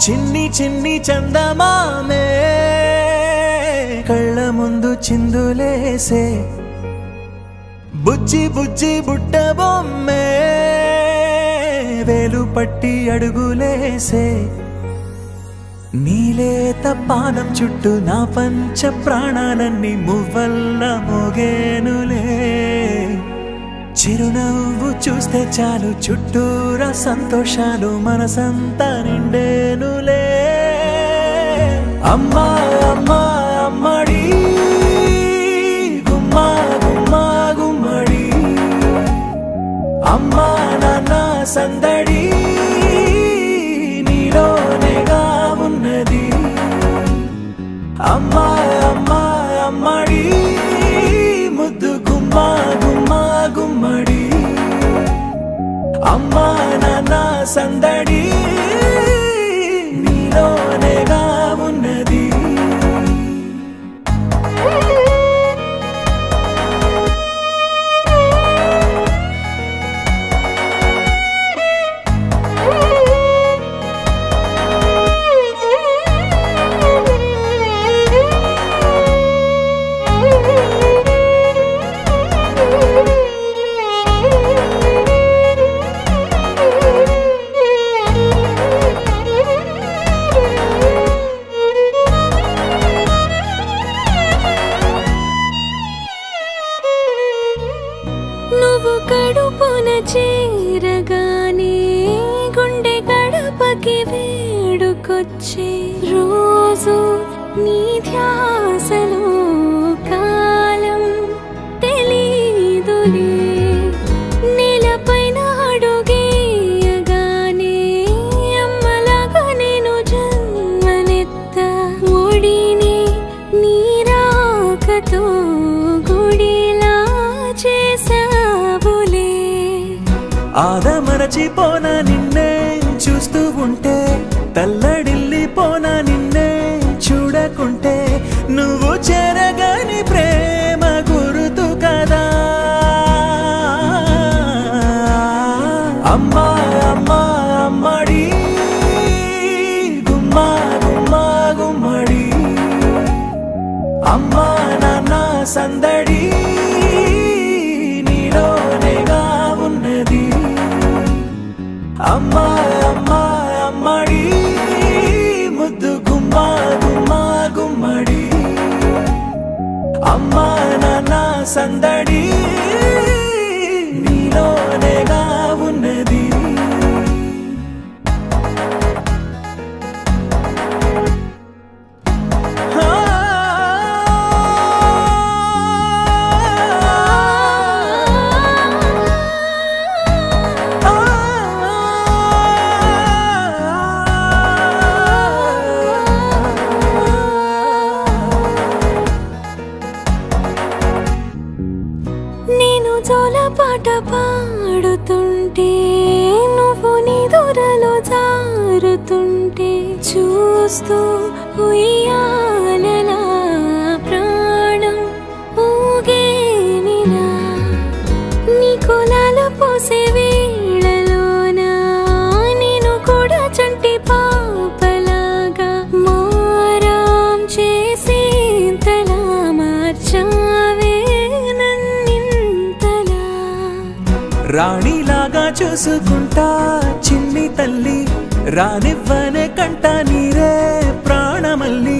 చిన్ని చిన్ని చందమామే కళ్ళ ముందు చిందులేసే బుజ్జి బుజ్జి బుట్ట బొమ్మే వేలు పట్టి అడుగులేసే నీలేత పానం చుట్టూ నా పంచ ప్రాణాలన్నీ మువ్వల్ల మోగేనులే చిరునవ్వు చూస్తే చాలు చుట్టూరా సంతోషాలు మనసంతా నిండేనులే అమ్మా అమ్మా అమ్మడి గుమ్మా గుమ్మా గుమ్మడి అమ్మా నాన్న సందడి నీలోనేగా ఉన్నది అమ్మా అమ్మా అమ్మడి ముద్దు గుమ్మా గుమ్మా గుమ్మడి అమ్మా నాన్న సందడి నీలోనేగా ఉన్నది కడుపున చేరగానే గుండె గడపకి వేడుకొచ్చే రోజు నీ ధ్యాసలో కాలం తెలీదులే నేలపైన అడుగేయగానే అమ్మలాగా నేను జన్మనెత్త ఒడిని నీ రాకతో గుడిలా చేసా ఆదమరచిపోనా నిన్నే చూస్తూ ఉంటే తల్లడిల్లిపోనా నిన్నే చూడకుంటే నువ్వు చెరగని ప్రేమ గురుతు కదా అమ్మా అమ్మా అమ్మడి గుమ్మా గుమ్మా గుమ్మడి అమ్మా నాన్న సందడి నీలోనేగా ఉన్నది అమ్మా అమ్మా అమ్మడి ముద్దు గుమ్మా గుమ్మా గుమ్మడి అమ్మా నాన్న సందడి నీలోనేగా ఉన్నది పాట పాడుతుంటే నువ్వు నీ దూరలో జారుతుంటే చూస్తూ ఉయ్యాలలా ప్రాణం ఊగేనిలా నీ కులాల పోసే వేళలోనా నేను కూడా చంటి పాపలాగా మారాం చేసేంతలా మార్చావే రాణిలాగా చూసుకుంటా చిన్ని తల్లి రానివ్వనే కంట నీరే ప్రాణమల్లి